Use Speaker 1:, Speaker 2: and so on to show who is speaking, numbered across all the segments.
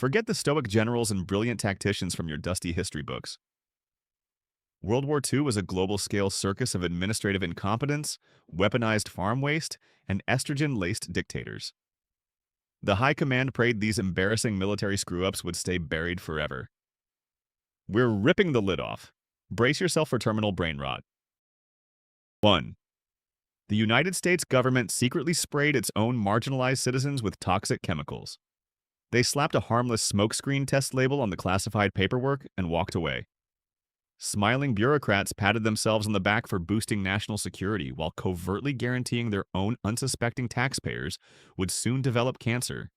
Speaker 1: Forget the stoic generals and brilliant tacticians from your dusty history books. World War II was a global-scale circus of administrative incompetence, weaponized farm waste, and estrogen-laced dictators. The High Command prayed these embarrassing military screw-ups would stay buried forever. We're ripping the lid off. Brace yourself for terminal brain rot. 1. The United States government secretly sprayed its own marginalized citizens with toxic chemicals. They slapped a harmless smokescreen test label on the classified paperwork and walked away. Smiling bureaucrats patted themselves on the back for boosting national security while covertly guaranteeing their own unsuspecting taxpayers would soon develop cancer.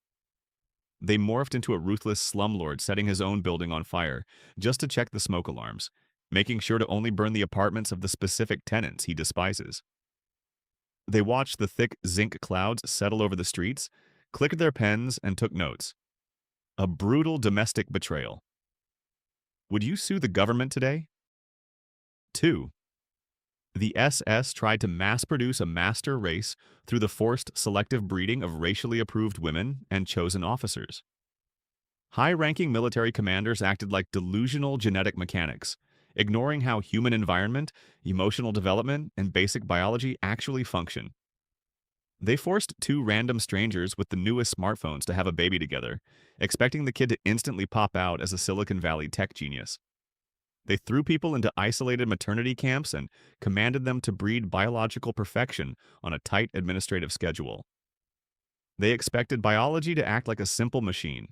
Speaker 1: They morphed into a ruthless slumlord setting his own building on fire just to check the smoke alarms, making sure to only burn the apartments of the specific tenants he despises. They watched the thick zinc clouds settle over the streets, clicked their pens, and took notes. A brutal domestic betrayal. Would you sue the government today? 2. The SS tried to mass-produce a master race through the forced selective breeding of racially approved women and chosen officers. High-ranking military commanders acted like delusional genetic mechanics, ignoring how human environment, emotional development, and basic biology actually function. They forced two random strangers with the newest smartphones to have a baby together, expecting the kid to instantly pop out as a Silicon Valley tech genius. They threw people into isolated maternity camps and commanded them to breed biological perfection on a tight administrative schedule. They expected biology to act like a simple machine,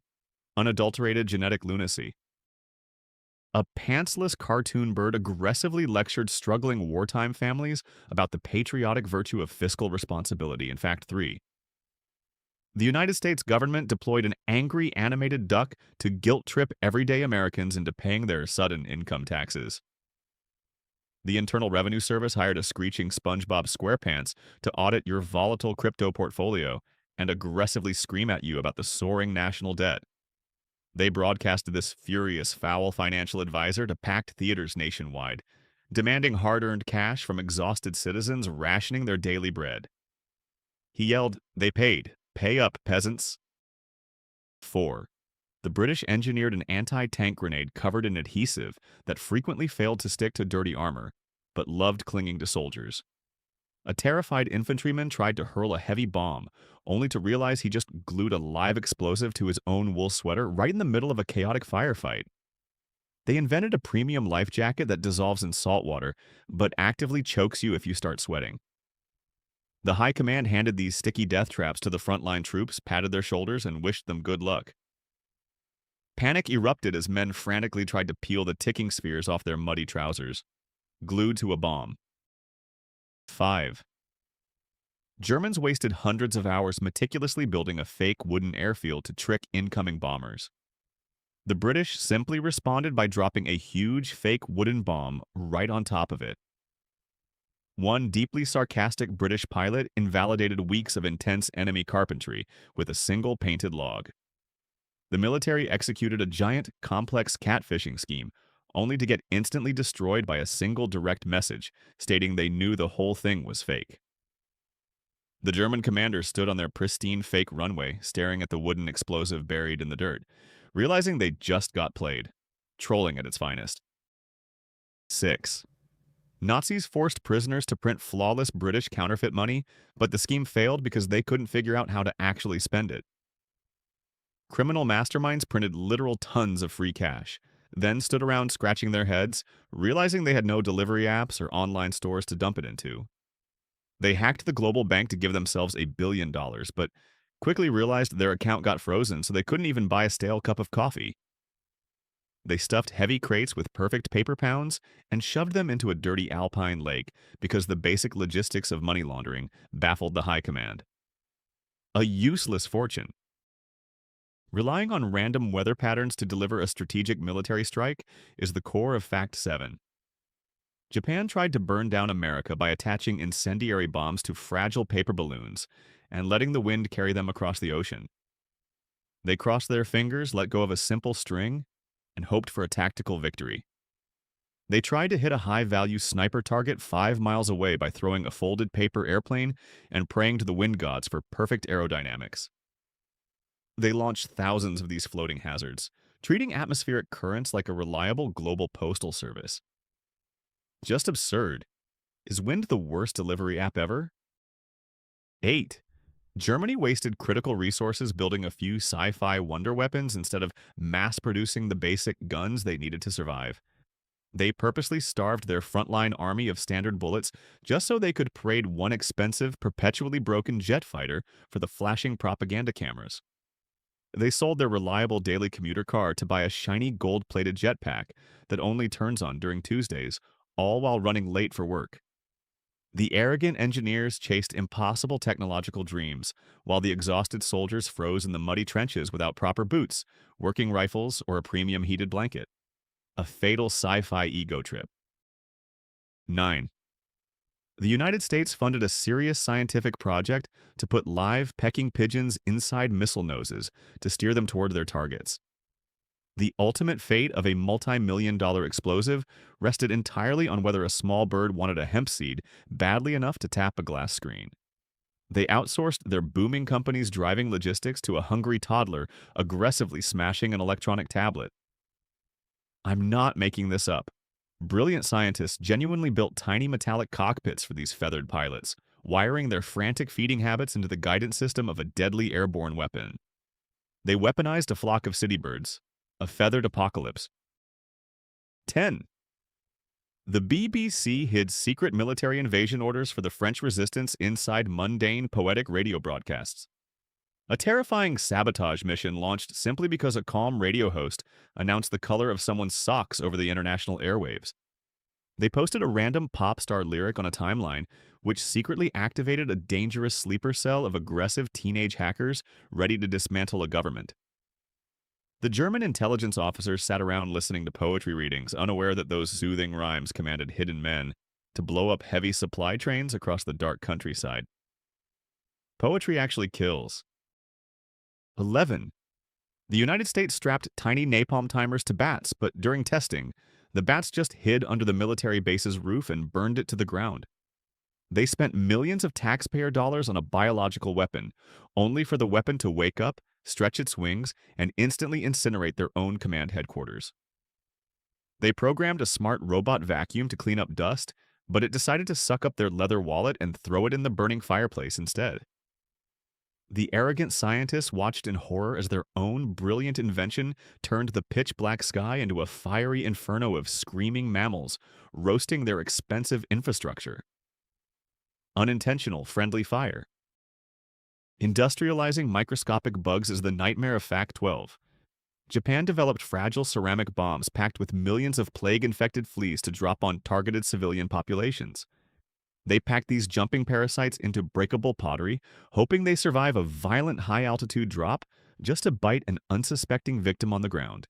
Speaker 1: unadulterated genetic lunacy. A pantsless cartoon bird aggressively lectured struggling wartime families about the patriotic virtue of fiscal responsibility in Fact 3. The United States government deployed an angry animated duck to guilt-trip everyday Americans into paying their sudden income taxes. The Internal Revenue Service hired a screeching SpongeBob SquarePants to audit your volatile crypto portfolio and aggressively scream at you about the soaring national debt. They broadcasted this furious, foul financial advisor to packed theaters nationwide, demanding hard-earned cash from exhausted citizens rationing their daily bread. He yelled, "They paid. Pay up, peasants." 4. The British engineered an anti-tank grenade covered in adhesive that frequently failed to stick to dirty armor, but loved clinging to soldiers. A terrified infantryman tried to hurl a heavy bomb, only to realize he just glued a live explosive to his own wool sweater right in the middle of a chaotic firefight. They invented a premium life jacket that dissolves in salt water, but actively chokes you if you start sweating. The High Command handed these sticky death traps to the frontline troops, patted their shoulders, and wished them good luck. Panic erupted as men frantically tried to peel the ticking spheres off their muddy trousers, glued to a bomb. 5. Germans wasted hundreds of hours meticulously building a fake wooden airfield to trick incoming bombers. The British simply responded by dropping a huge fake wooden bomb right on top of it. One deeply sarcastic British pilot invalidated weeks of intense enemy carpentry with a single painted log. The military executed a giant, complex catfishing scheme, only to get instantly destroyed by a single direct message stating they knew the whole thing was fake. The German commanders stood on their pristine fake runway, staring at the wooden explosive buried in the dirt, realizing they just got played. Trolling at its finest. 6. Nazis forced prisoners to print flawless British counterfeit money, but the scheme failed because they couldn't figure out how to actually spend it. Criminal masterminds printed literal tons of free cash, then stood around scratching their heads, realizing they had no delivery apps or online stores to dump it into. They hacked the global bank to give themselves $1 billion, but quickly realized their account got frozen so they couldn't even buy a stale cup of coffee. They stuffed heavy crates with perfect paper pounds and shoved them into a dirty alpine lake because the basic logistics of money laundering baffled the High Command. A useless fortune. Relying on random weather patterns to deliver a strategic military strike is the core of Fact 7. Japan tried to burn down America by attaching incendiary bombs to fragile paper balloons and letting the wind carry them across the ocean. They crossed their fingers, let go of a simple string, and hoped for a tactical victory. They tried to hit a high-value sniper target 5 miles away by throwing a folded paper airplane and praying to the wind gods for perfect aerodynamics. They launched thousands of these floating hazards, treating atmospheric currents like a reliable global postal service. Just absurd. Is Wind the worst delivery app ever? 8. Germany wasted critical resources building a few sci-fi wonder weapons instead of mass-producing the basic guns they needed to survive. They purposely starved their frontline army of standard bullets just so they could parade one expensive, perpetually broken jet fighter for the flashing propaganda cameras. They sold their reliable daily commuter car to buy a shiny gold-plated jetpack that only turns on during Tuesdays, all while running late for work. The arrogant engineers chased impossible technological dreams, while the exhausted soldiers froze in the muddy trenches without proper boots, working rifles, or a premium heated blanket. A fatal sci-fi ego trip. 9. The United States funded a serious scientific project to put live pecking pigeons inside missile noses to steer them toward their targets. The ultimate fate of a multi-million-dollar explosive rested entirely on whether a small bird wanted a hemp seed badly enough to tap a glass screen. They outsourced their booming company's driving logistics to a hungry toddler aggressively smashing an electronic tablet. I'm not making this up. Brilliant scientists genuinely built tiny metallic cockpits for these feathered pilots, wiring their frantic feeding habits into the guidance system of a deadly airborne weapon. They weaponized a flock of city birds, a feathered apocalypse. 10. The BBC hid secret military invasion orders for the French resistance inside mundane, poetic radio broadcasts. A terrifying sabotage mission launched simply because a calm radio host announced the color of someone's socks over the international airwaves. They posted a random pop star lyric on a timeline, which secretly activated a dangerous sleeper cell of aggressive teenage hackers ready to dismantle a government. The German intelligence officers sat around listening to poetry readings, unaware that those soothing rhymes commanded hidden men to blow up heavy supply trains across the dark countryside. Poetry actually kills. 11. The United States strapped tiny napalm timers to bats, but during testing, the bats just hid under the military base's roof and burned it to the ground. They spent millions of taxpayer dollars on a biological weapon, only for the weapon to wake up, stretch its wings, and instantly incinerate their own command headquarters. They programmed a smart robot vacuum to clean up dust, but it decided to suck up their leather wallet and throw it in the burning fireplace instead. The arrogant scientists watched in horror as their own brilliant invention turned the pitch-black sky into a fiery inferno of screaming mammals, roasting their expensive infrastructure. Unintentional friendly fire. Industrializing microscopic bugs is the nightmare of Fact 12. Japan developed fragile ceramic bombs packed with millions of plague-infected fleas to drop on targeted civilian populations. They packed these jumping parasites into breakable pottery, hoping they survive a violent high-altitude drop just to bite an unsuspecting victim on the ground.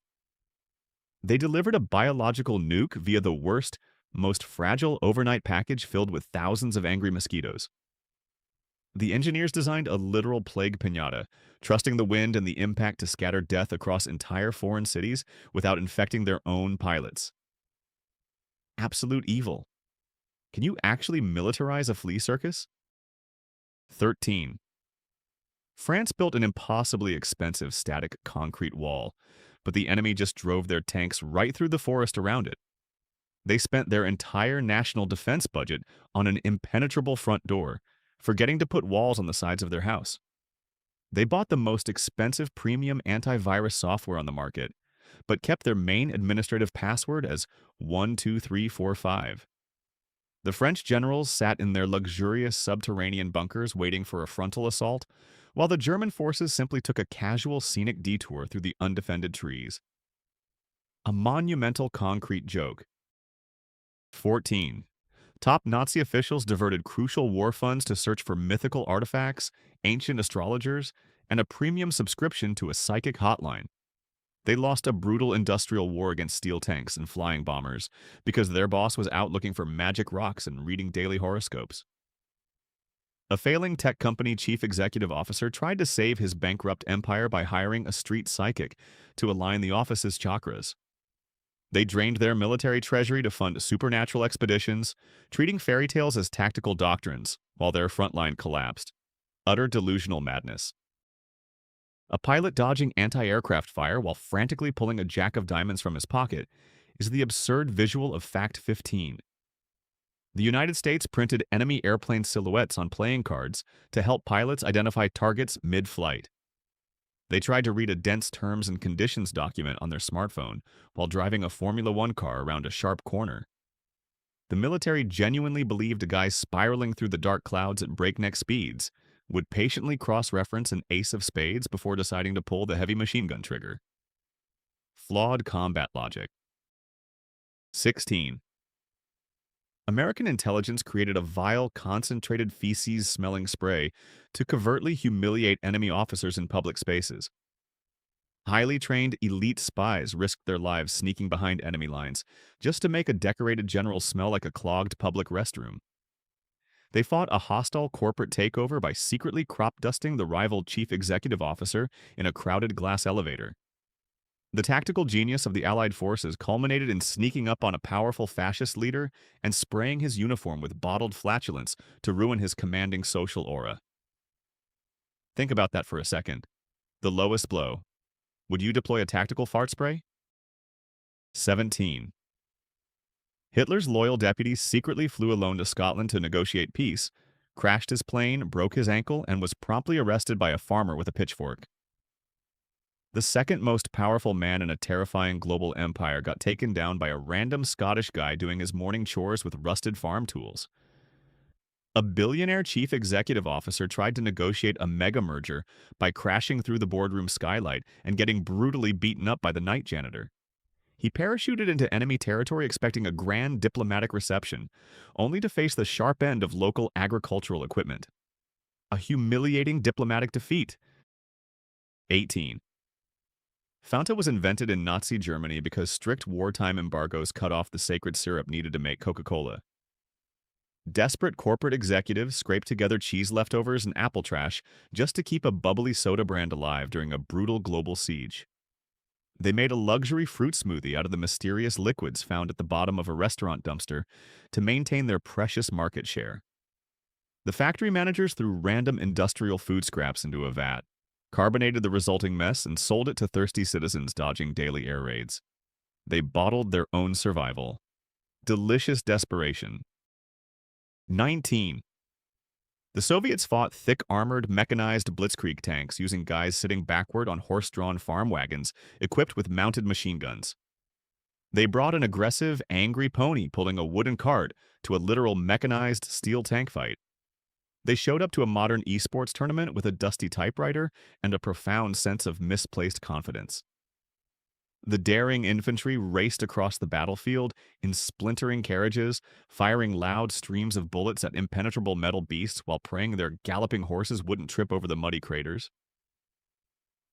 Speaker 1: They delivered a biological nuke via the worst, most fragile overnight package filled with thousands of angry mosquitoes. The engineers designed a literal plague piñata, trusting the wind and the impact to scatter death across entire foreign cities without infecting their own pilots. Absolute evil. Can you actually militarize a flea circus? 13. France built an impossibly expensive static concrete wall, but the enemy just drove their tanks right through the forest around it. They spent their entire national defense budget on an impenetrable front door, forgetting to put walls on the sides of their house. They bought the most expensive premium antivirus software on the market, but kept their main administrative password as 12345. The French generals sat in their luxurious subterranean bunkers waiting for a frontal assault, while the German forces simply took a casual scenic detour through the undefended trees. A monumental concrete joke. 14. Top Nazi officials diverted crucial war funds to search for mythical artifacts, ancient astrologers, and a premium subscription to a psychic hotline. They lost a brutal industrial war against steel tanks and flying bombers because their boss was out looking for magic rocks and reading daily horoscopes. A failing tech company chief executive officer tried to save his bankrupt empire by hiring a street psychic to align the office's chakras. They drained their military treasury to fund supernatural expeditions, treating fairy tales as tactical doctrines while their frontline collapsed. Utter delusional madness. A pilot dodging anti-aircraft fire while frantically pulling a jack of diamonds from his pocket is the absurd visual of Fact 15. The United States printed enemy airplane silhouettes on playing cards to help pilots identify targets mid-flight. They tried to read a dense terms and conditions document on their smartphone while driving a Formula One car around a sharp corner. The military genuinely believed a guy spiraling through the dark clouds at breakneck speeds would patiently cross-reference an ace of spades before deciding to pull the heavy machine gun trigger. Flawed combat logic. 16. American intelligence created a vile, concentrated feces-smelling spray to covertly humiliate enemy officers in public spaces. Highly trained elite spies risked their lives sneaking behind enemy lines just to make a decorated general smell like a clogged public restroom. They fought a hostile corporate takeover by secretly crop dusting the rival chief executive officer in a crowded glass elevator. The tactical genius of the Allied forces culminated in sneaking up on a powerful fascist leader and spraying his uniform with bottled flatulence to ruin his commanding social aura. Think about that for a second. The lowest blow. Would you deploy a tactical fart spray? 17. Hitler's loyal deputy secretly flew alone to Scotland to negotiate peace, crashed his plane, broke his ankle, and was promptly arrested by a farmer with a pitchfork. The second most powerful man in a terrifying global empire got taken down by a random Scottish guy doing his morning chores with rusted farm tools. A billionaire chief executive officer tried to negotiate a mega merger by crashing through the boardroom skylight and getting brutally beaten up by the night janitor. He parachuted into enemy territory expecting a grand diplomatic reception, only to face the sharp end of local agricultural equipment. A humiliating diplomatic defeat. 18. Fanta was invented in Nazi Germany because strict wartime embargoes cut off the sacred syrup needed to make Coca-Cola. Desperate corporate executives scraped together cheese leftovers and apple trash just to keep a bubbly soda brand alive during a brutal global siege. They made a luxury fruit smoothie out of the mysterious liquids found at the bottom of a restaurant dumpster to maintain their precious market share. The factory managers threw random industrial food scraps into a vat, carbonated the resulting mess, and sold it to thirsty citizens dodging daily air raids. They bottled their own survival. Delicious desperation. 19. The Soviets fought thick armored, mechanized blitzkrieg tanks using guys sitting backward on horse-drawn farm wagons equipped with mounted machine guns. They brought an aggressive, angry pony pulling a wooden cart to a literal mechanized steel tank fight. They showed up to a modern esports tournament with a dusty typewriter and a profound sense of misplaced confidence. The daring infantry raced across the battlefield in splintering carriages, firing loud streams of bullets at impenetrable metal beasts while praying their galloping horses wouldn't trip over the muddy craters.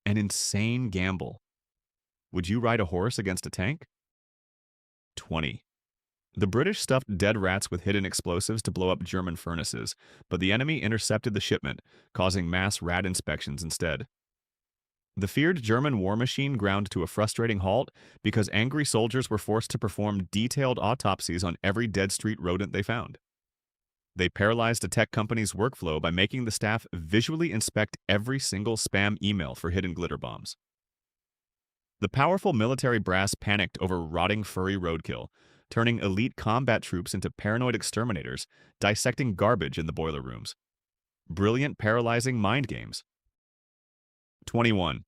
Speaker 1: An insane gamble. Would you ride a horse against a tank? 20. The British stuffed dead rats with hidden explosives to blow up German furnaces, but the enemy intercepted the shipment, causing mass rat inspections instead. The feared German war machine ground to a frustrating halt because angry soldiers were forced to perform detailed autopsies on every dead street rodent they found. They paralyzed a tech company's workflow by making the staff visually inspect every single spam email for hidden glitter bombs. The powerful military brass panicked over rotting furry roadkill, turning elite combat troops into paranoid exterminators, dissecting garbage in the boiler rooms. Brilliant, paralyzing mind games. 21.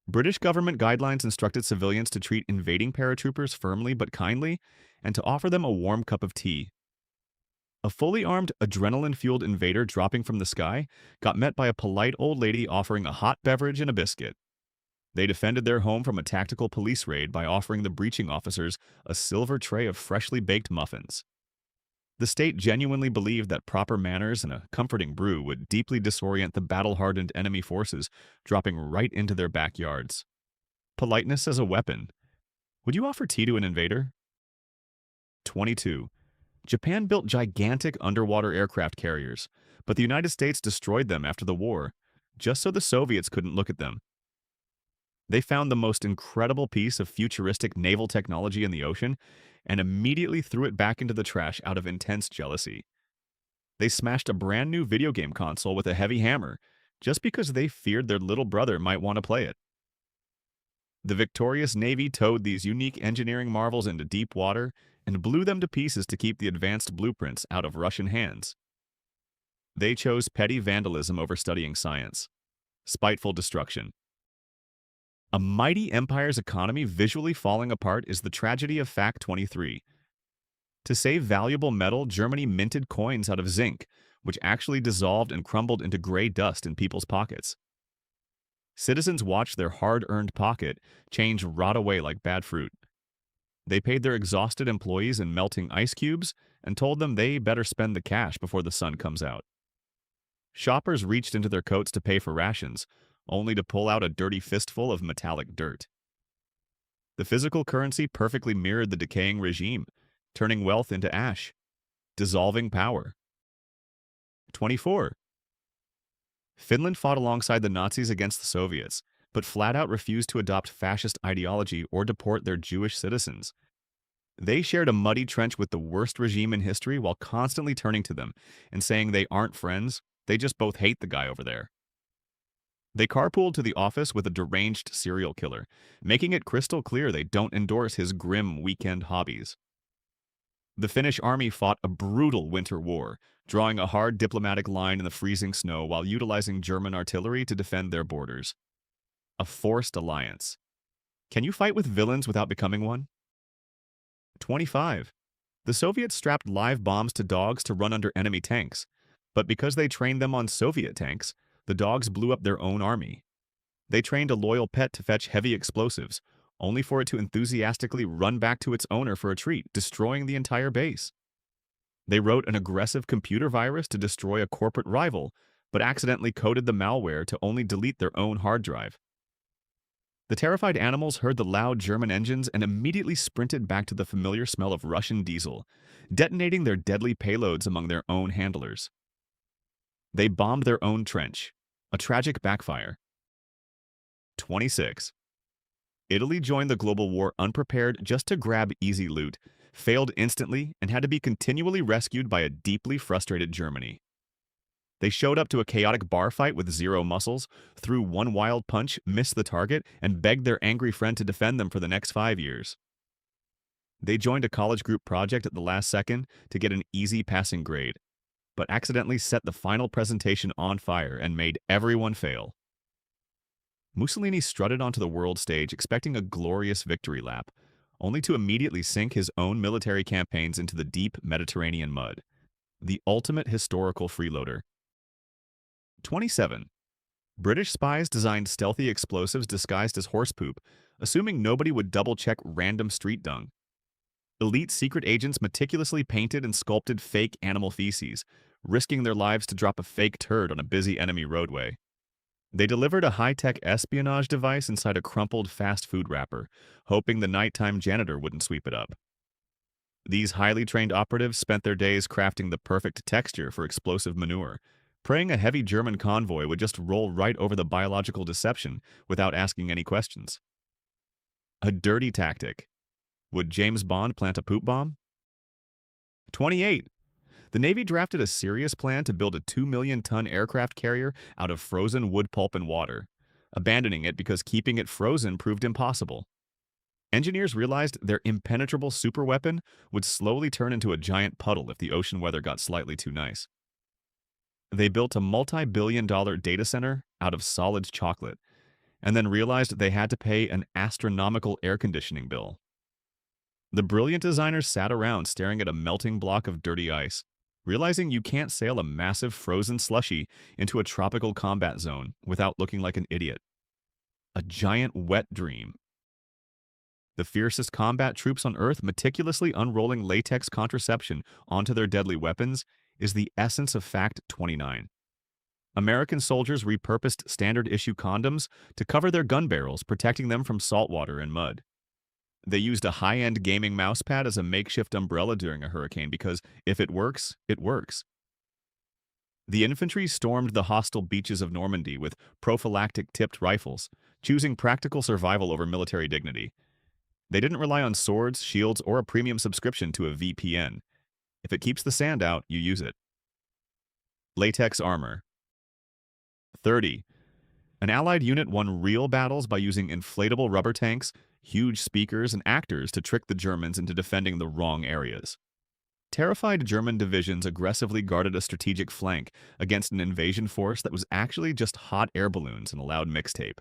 Speaker 1: British government guidelines instructed civilians to treat invading paratroopers firmly but kindly and to offer them a warm cup of tea. A fully armed, adrenaline-fueled invader dropping from the sky got met by a polite old lady offering a hot beverage and a biscuit. They defended their home from a tactical police raid by offering the breaching officers a silver tray of freshly baked muffins. The state genuinely believed that proper manners and a comforting brew would deeply disorient the battle-hardened enemy forces, dropping right into their backyards. Politeness as a weapon. Would you offer tea to an invader? 22. Japan built gigantic underwater aircraft carriers, but the United States destroyed them after the war, just so the Soviets couldn't look at them. They found the most incredible piece of futuristic naval technology in the ocean and immediately threw it back into the trash out of intense jealousy. They smashed a brand new video game console with a heavy hammer, just because they feared their little brother might want to play it. The victorious Navy towed these unique engineering marvels into deep water and blew them to pieces to keep the advanced blueprints out of Russian hands. They chose petty vandalism over studying science. Spiteful destruction. A mighty empire's economy visually falling apart is the tragedy of Fact 23. To save valuable metal, Germany minted coins out of zinc, which actually dissolved and crumbled into gray dust in people's pockets. Citizens watched their hard-earned pocket change rot away like bad fruit. They paid their exhausted employees in melting ice cubes and told them they better spend the cash before the sun comes out. Shoppers reached into their coats to pay for rations, only to pull out a dirty fistful of metallic dirt. The physical currency perfectly mirrored the decaying regime, turning wealth into ash, dissolving power. 24. Finland fought alongside the Nazis against the Soviets, but flat out refused to adopt fascist ideology or deport their Jewish citizens. They shared a muddy trench with the worst regime in history while constantly turning to them and saying they aren't friends, they just both hate the guy over there. They carpooled to the office with a deranged serial killer, making it crystal clear they don't endorse his grim weekend hobbies. The Finnish army fought a brutal winter war, drawing a hard diplomatic line in the freezing snow while utilizing German artillery to defend their borders. A forced alliance. Can you fight with villains without becoming one? 25. The Soviets strapped live bombs to dogs to run under enemy tanks, but because they trained them on Soviet tanks, the dogs blew up their own army. They trained a loyal pet to fetch heavy explosives, only for it to enthusiastically run back to its owner for a treat, destroying the entire base. They wrote an aggressive computer virus to destroy a corporate rival, but accidentally coded the malware to only delete their own hard drive. The terrified animals heard the loud German engines and immediately sprinted back to the familiar smell of Russian diesel, detonating their deadly payloads among their own handlers. They bombed their own trench, a tragic backfire. 26. Italy joined the global war unprepared just to grab easy loot, failed instantly, and had to be continually rescued by a deeply frustrated Germany. They showed up to a chaotic bar fight with zero muscles, threw one wild punch, missed the target, and begged their angry friend to defend them for the next 5 years. They joined a college group project at the last second to get an easy passing grade, but accidentally set the final presentation on fire and made everyone fail. Mussolini strutted onto the world stage expecting a glorious victory lap, only to immediately sink his own military campaigns into the deep Mediterranean mud. The ultimate historical freeloader. 27. British spies designed stealthy explosives disguised as horse poop, assuming nobody would double-check random street dung. Elite secret agents meticulously painted and sculpted fake animal feces, risking their lives to drop a fake turd on a busy enemy roadway. They delivered a high-tech espionage device inside a crumpled fast food wrapper, hoping the nighttime janitor wouldn't sweep it up. These highly trained operatives spent their days crafting the perfect texture for explosive manure, praying a heavy German convoy would just roll right over the biological deception without asking any questions. A dirty tactic. Would James Bond plant a poop bomb? 28. The Navy drafted a serious plan to build a 2-million-ton aircraft carrier out of frozen wood pulp and water, abandoning it because keeping it frozen proved impossible. Engineers realized their impenetrable superweapon would slowly turn into a giant puddle if the ocean weather got slightly too nice. They built a multi-billion-dollar data center out of solid chocolate, and then realized they had to pay an astronomical air conditioning bill. The brilliant designers sat around staring at a melting block of dirty ice, realizing you can't sail a massive frozen slushie into a tropical combat zone without looking like an idiot. A giant wet dream. The fiercest combat troops on Earth meticulously unrolling latex contraception onto their deadly weapons is the essence of Fact 29. American soldiers repurposed standard-issue condoms to cover their gun barrels, protecting them from salt water and mud. They used a high-end gaming mousepad as a makeshift umbrella during a hurricane because if it works, it works. The infantry stormed the hostile beaches of Normandy with prophylactic tipped rifles, choosing practical survival over military dignity. They didn't rely on swords, shields, or a premium subscription to a VPN. If it keeps the sand out, you use it. Latex armor. 30. An Allied unit won real battles by using inflatable rubber tanks, huge speakers, and actors to trick the Germans into defending the wrong areas. Terrified German divisions aggressively guarded a strategic flank against an invasion force that was actually just hot air balloons and a loud mixtape.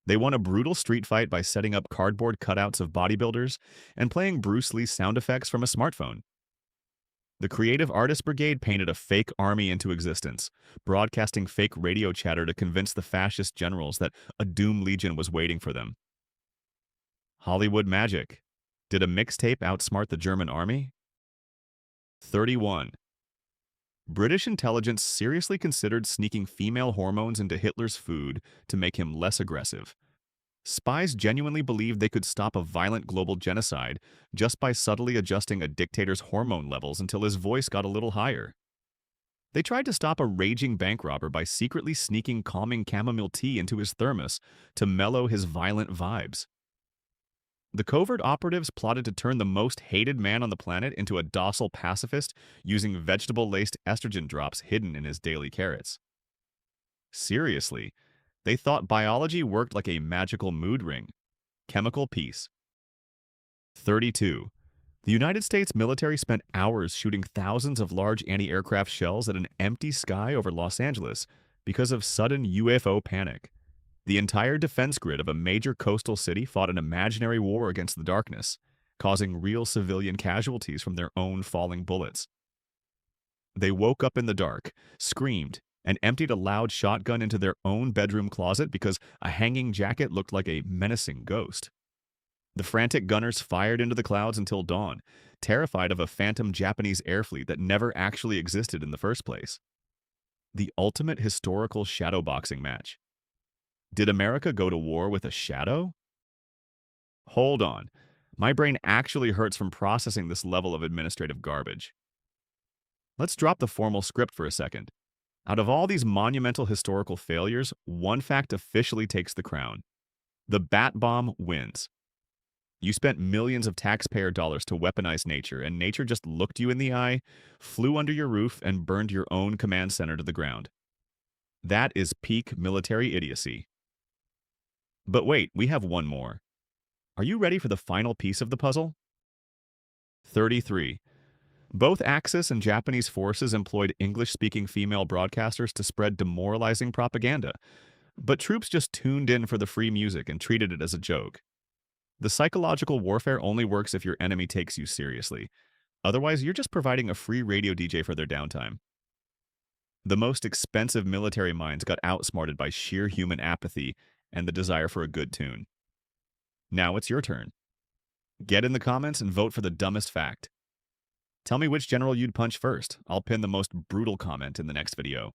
Speaker 1: They won a brutal street fight by setting up cardboard cutouts of bodybuilders and playing Bruce Lee sound effects from a smartphone. The Creative Artists Brigade painted a fake army into existence, broadcasting fake radio chatter to convince the fascist generals that a Doom Legion was waiting for them. Hollywood magic. Did a mixtape outsmart the German army? 31. British intelligence seriously considered sneaking female hormones into Hitler's food to make him less aggressive. Spies genuinely believed they could stop a violent global genocide just by subtly adjusting a dictator's hormone levels until his voice got a little higher. They tried to stop a raging bank robber by secretly sneaking calming chamomile tea into his thermos to mellow his violent vibes. The covert operatives plotted to turn the most hated man on the planet into a docile pacifist using vegetable-laced estrogen drops hidden in his daily carrots. Seriously, they thought biology worked like a magical mood ring. Chemical peace. 32. The United States military spent hours shooting thousands of large anti-aircraft shells at an empty sky over Los Angeles because of sudden UFO panic. The entire defense grid of a major coastal city fought an imaginary war against the darkness, causing real civilian casualties from their own falling bullets. They woke up in the dark, screamed, and emptied a loud shotgun into their own bedroom closet because a hanging jacket looked like a menacing ghost. The frantic gunners fired into the clouds until dawn, terrified of a phantom Japanese air fleet that never actually existed in the first place. The ultimate historical shadowboxing match. Did America go to war with a shadow? Hold on. My brain actually hurts from processing this level of administrative garbage. Let's drop the formal script for a second. Out of all these monumental historical failures, one fact officially takes the crown. The bat bomb wins. You spent millions of taxpayer dollars to weaponize nature, and nature just looked you in the eye, flew under your roof, and burned your own command center to the ground. That is peak military idiocy. But wait, we have one more. Are you ready for the final piece of the puzzle? 33. Both Axis and Japanese forces employed English-speaking female broadcasters to spread demoralizing propaganda, but troops just tuned in for the free music and treated it as a joke. The psychological warfare only works if your enemy takes you seriously. Otherwise, you're just providing a free radio DJ for their downtime. The most expensive military minds got outsmarted by sheer human apathy and the desire for a good tune. Now it's your turn. Get in the comments and vote for the dumbest fact. Tell me which general you'd punch first. I'll pin the most brutal comment in the next video.